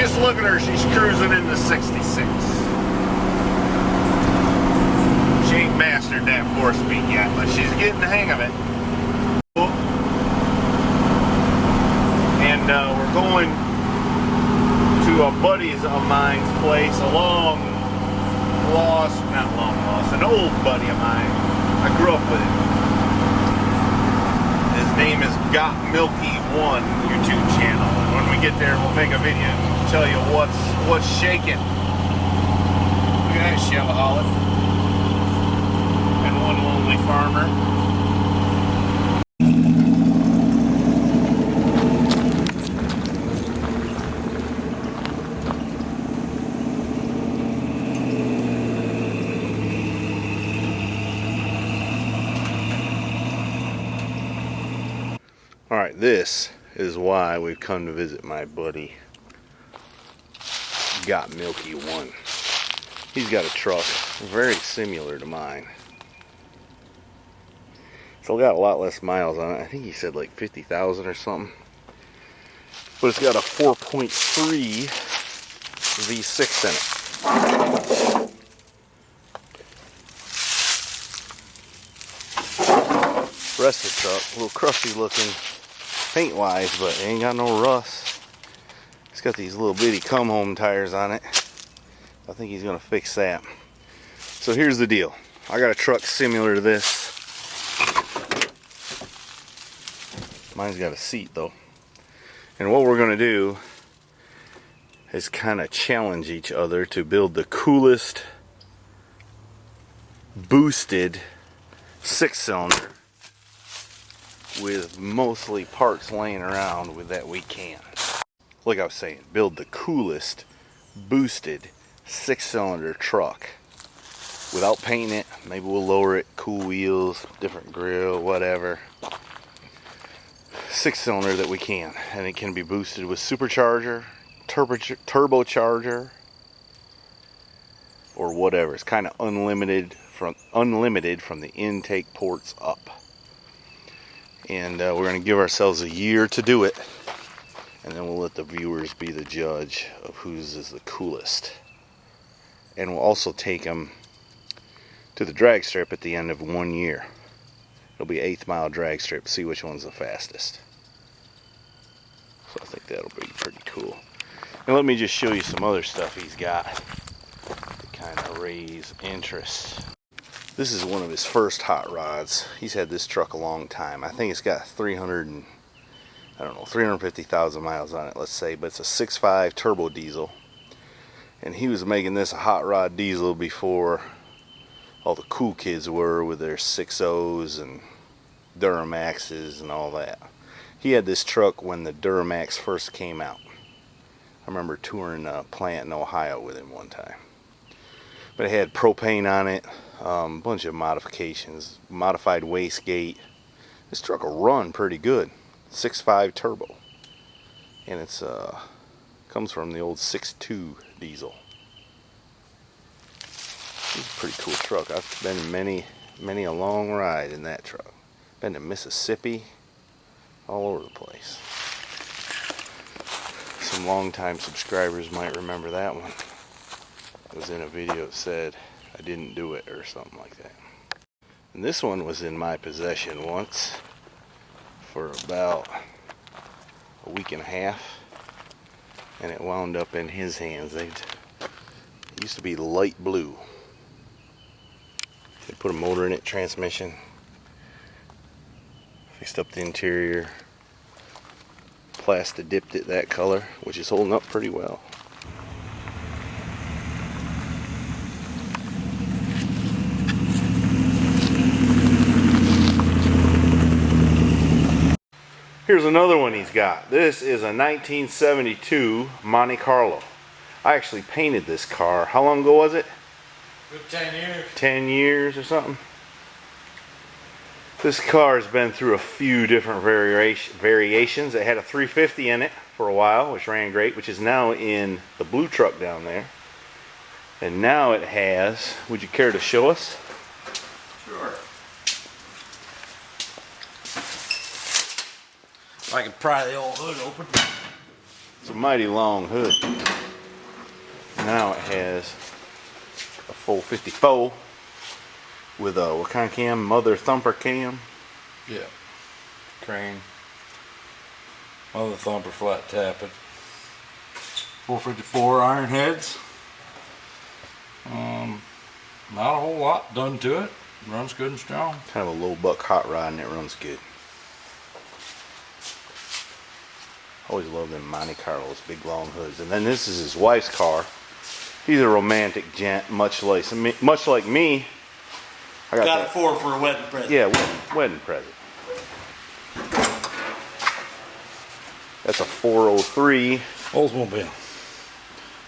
just look at her, she's cruising in the 66. She ain't mastered that 4-speed yet, but she's getting the hang of it. And we're going to a buddy's of mine's place, an old buddy of mine. I grew up with him. His name is Gotmilke1 YouTube channel. And when we get there, we'll make a video and tell you what's shaking. Look at that Chevaholic. And one lonely farmer. Alright, this is why we've come to visit my buddy Gotmilke1. He's got a truck very similar to mine. Still got a lot less miles on it. I think he said like 50,000 or something. But it's got a 4.3 V6 in it. Rest of the truck, a little crusty looking paint wise, but it ain't got no rust. It's got these little bitty come home tires on it. I think he's gonna fix that. So here's the deal. I got a truck similar to this. Mine's got a seat though. And what we're gonna do is kind of challenge each other to build the coolest boosted 6-cylinder with mostly parts laying around with that we can. Like I was saying, build the coolest boosted 6-cylinder truck without painting it. Maybe we'll lower it, cool wheels, different grill, whatever. 6-cylinder that we can, and it can be boosted with supercharger, turbocharger, or whatever. It's kind of unlimited from the intake ports up. And we're going to give ourselves a year to do it, and then we'll let the viewers be the judge of whose is the coolest. And we'll also take them to the drag strip at the end of 1 year. It'll be 8th mile drag strip, see which one's the fastest. So I think that'll be pretty cool. And let me just show you some other stuff he's got to kind of raise interest. This is one of his first hot rods. He's had this truck a long time. I think it's got 350,000 miles on it, let's say, but it's a 6.5 turbo diesel. And he was making this a hot rod diesel before all the cool kids were with their 6.0s and Duramaxes and all that. He had this truck when the Duramax first came out. I remember touring a plant in Ohio with him one time. But it had propane on it, a bunch of modifications, modified wastegate. This truck will run pretty good. 6.5 turbo, and it's comes from the old 6.2 diesel. It's a pretty cool truck. I've been in many a long ride in that truck. Been to Mississippi, all over the place. Some long-time subscribers might remember that one. It was in a video that said I didn't do it or something like that. And this one was in my possession once for about a week and a half, and it wound up in his hands. It used to be light blue. They put a motor in it, transmission, fixed up the interior, plastic dipped it that color, which is holding up pretty well. Here's another one he's got. This is a 1972 Monte Carlo. I actually painted this car. How long ago was it? Good 10 years. 10 years or something. This car has been through a few different variations. It had a 350 in it for a while, which ran great, which is now in the blue truck down there. And now it has, would you care to show us? Sure. I can pry the old hood open. It's a mighty long hood. now it has a full 54 with a, what kind of cam? Mother thumper cam. Yeah. Crane. Mother thumper flat tapping. 454 iron heads. Not a whole lot done to it. Runs good and strong. Kind of a low buck hot rod and it runs good. Always love them Monte Carlos, big long hoods. And then this is his wife's car. He's a romantic gent, much like me. I got it for a wedding present. Yeah, wedding present. That's a 403. Oldsmobile.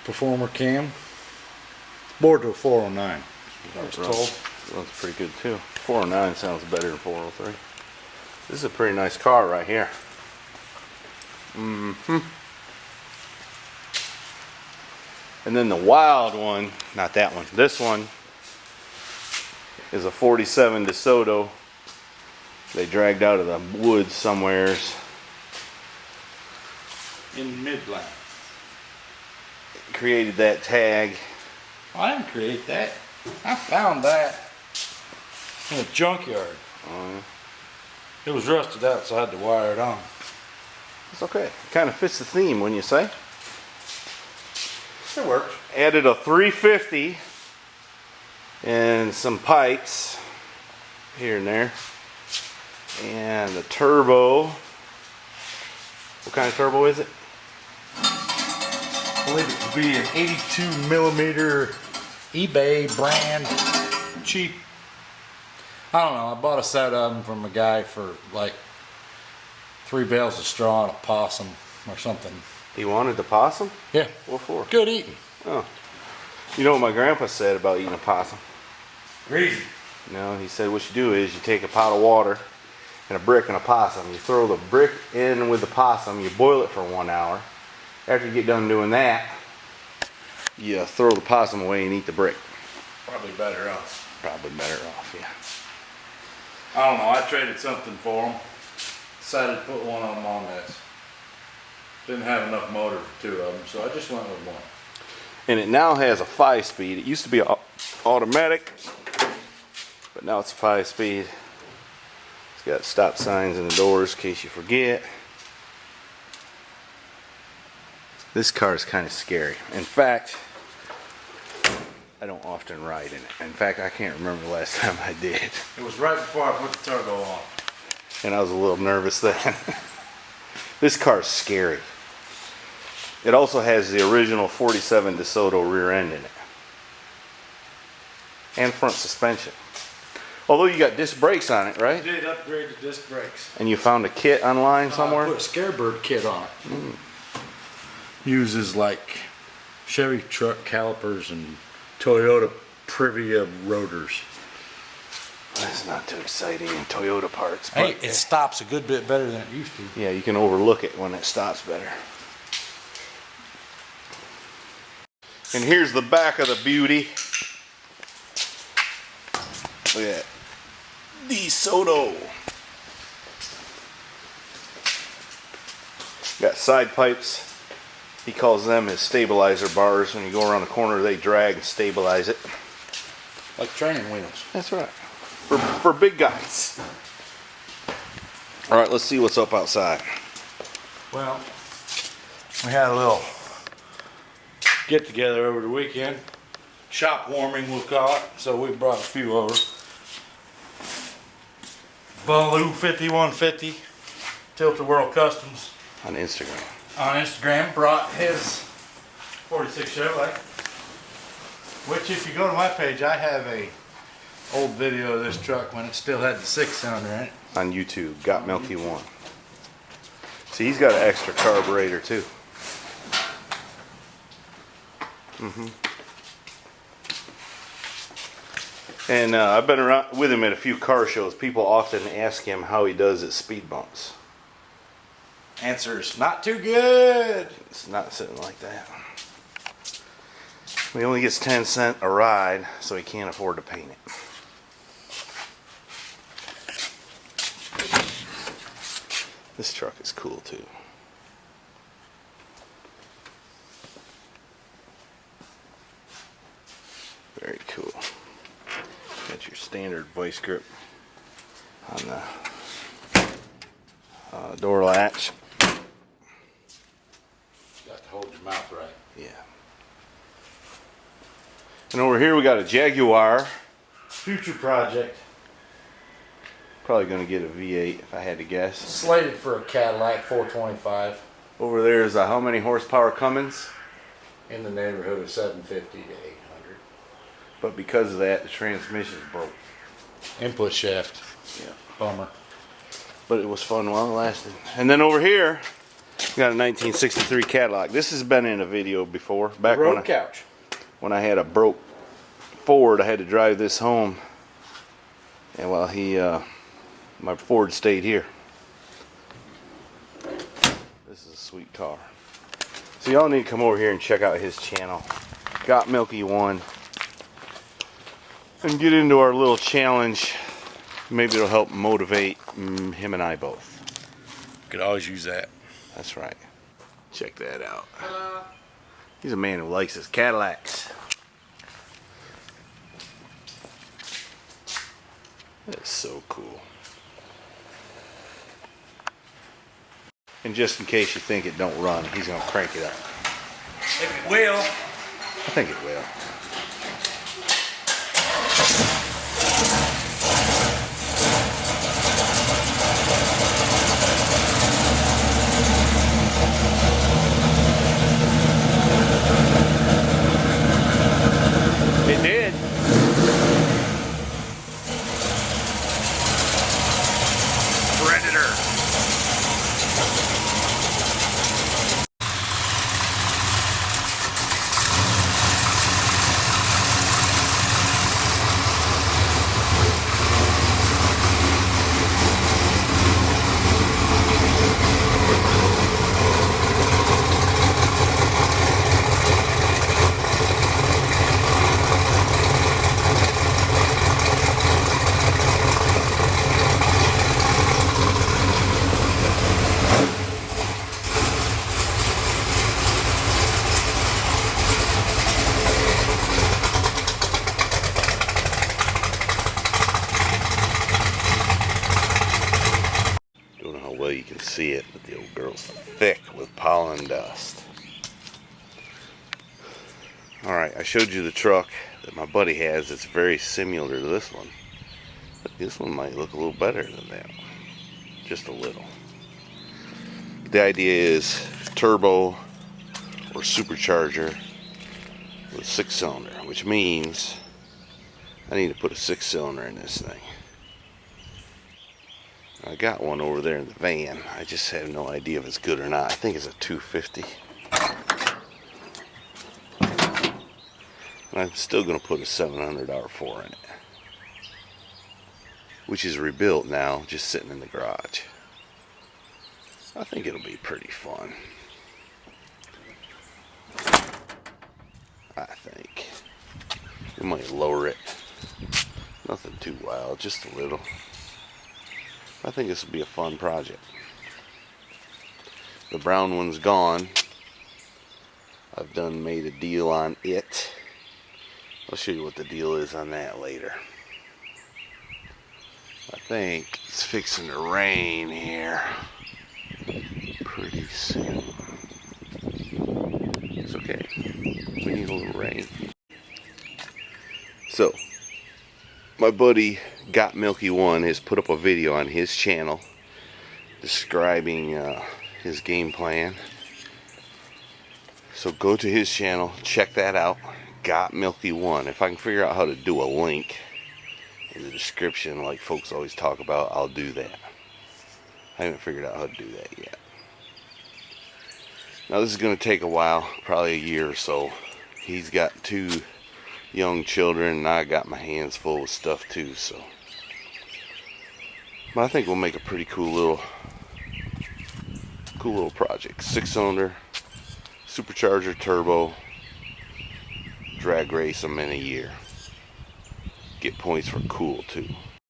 Performer cam. Bored to a 409. I was told. Runs pretty good too. 409 sounds better than 403. This is a pretty nice car right here. And then the wild one, not that one, this one is a 47 DeSoto. They dragged out of the woods somewheres. In Midland. Created that tag. I didn't create that. I found that in a junkyard. It was rusted out, so I had to wire it on. It's okay. It kind of fits the theme, wouldn't you say? It works. Added a 350 and some pipes here and there. And a turbo. What kind of turbo is it? I believe it to be an 82 millimeter eBay brand, cheap. I don't know. I bought a set of them from a guy for like 3 bales of straw and a possum or something. He wanted the possum? Yeah. What for? Good eating. Oh. You know what my grandpa said about eating a possum? Greasy. No, he said what you do is you take a pot of water and a brick and a possum. You throw the brick in with the possum. You boil it for 1 hour. After you get done doing that, you throw the possum away and eat the brick. Probably better off. Probably better off, yeah. I don't know. I traded something for them. Decided to put one of them on this. Didn't have enough motor for 2 of them, so I just went with one. And it now has a 5-speed. It used to be automatic, but now it's a 5-speed. It's got stop signs in the doors in case you forget. This car is kind of scary. In fact, I don't often ride in it. In fact, I can't remember the last time I did. It was right before I put the turbo on. And I was a little nervous then. This car is scary. It also has the original 47 DeSoto rear end in it. And front suspension. Although you got disc brakes on it, right? I did upgrade the disc brakes. And you found a kit online somewhere? I put a Scarebird kit on it. Uses like Chevy truck calipers and Toyota Privia rotors. That's not too exciting in Toyota parts. Hey, But it stops a good bit better than it used to. yeah, you can overlook it when it stops better. And here's the back of the beauty. Look at that. DeSoto. Got side pipes. He calls them his stabilizer bars. When you go around the corner, they drag and stabilize it. Like training wheels. That's right. For big guys. All right, let's see what's up outside. Well, we had a little get together over the weekend. Shop warming, we'll call it. So we brought a few over. Baloo 5150, Tilted World Customs. On Instagram. On Instagram, brought his 46 Chevrolet. Which, if you go to my page, I have a old video of this truck when it still had the 6-cylinder in it. On YouTube, Gotmilke1. See, he's got an extra carburetor too. And I've been around with him at a few car shows. People often ask him how he does at speed bumps. Answer is not too good. It's not sitting like that. He only gets 10 cents a ride, so he can't afford to paint it. This truck is cool too. Very cool. Got your standard vice grip on the door latch. Got to hold your mouth right. Yeah. And over here we got a Jaguar future project. Probably going to get a V8 if I had to guess. Slated for a Cadillac 425. Over there is a how many horsepower Cummins? In the neighborhood of 750 to 800. But because of that, the transmission's broke. Input shaft. Yeah. Bummer. But it was fun while it lasted. And then over here, we got a 1963 Cadillac. This has been in a video before. Back Road couch. when I had a broke Ford, I had to drive this home. And while my Ford stayed here. This is a sweet car. So y'all need to come over here and check out his channel, Gotmilke1, and get into our little challenge. Maybe it'll help motivate him and I both. Could always use that. That's right. Check that out. He's a man who likes his Cadillacs. That's so cool. And just in case you think it don't run, he's going to crank it up. If it will. I think it will. It did. Predator. Well, you can see it, but the old girl's thick with pollen dust. Alright, I showed you the truck that my buddy has. It's very similar to this one, but this one might look a little better than that one. Just a little. The idea is turbo or supercharger with 6-cylinder, which means I need to put a 6-cylinder in this thing. I got one over there in the van. I just have no idea if it's good or not. I think it's a 250. And I'm still going to put a 700 R4 in it, which is rebuilt now, just sitting in the garage. I think it'll be pretty fun. I think. We might lower it. Nothing too wild, just a little. I think this will be a fun project. The brown one's gone. I've made a deal on it. I'll show you what the deal is on that later. I think it's fixing to rain here pretty soon. It's okay. We need a little rain. So, my buddy Gotmilke1 has put up a video on his channel describing his game plan. So go to his channel, check that out, Gotmilke1. If I can figure out how to do a link in the description like folks always talk about, I'll do that. I haven't figured out how to do that yet. Now this is going to take a while, probably a year or so. He's got 2 young children, and I got my hands full with stuff too, so. But I think we'll make a pretty cool little project. 6-cylinder, supercharger, turbo, drag race them in a year. Get points for cool too.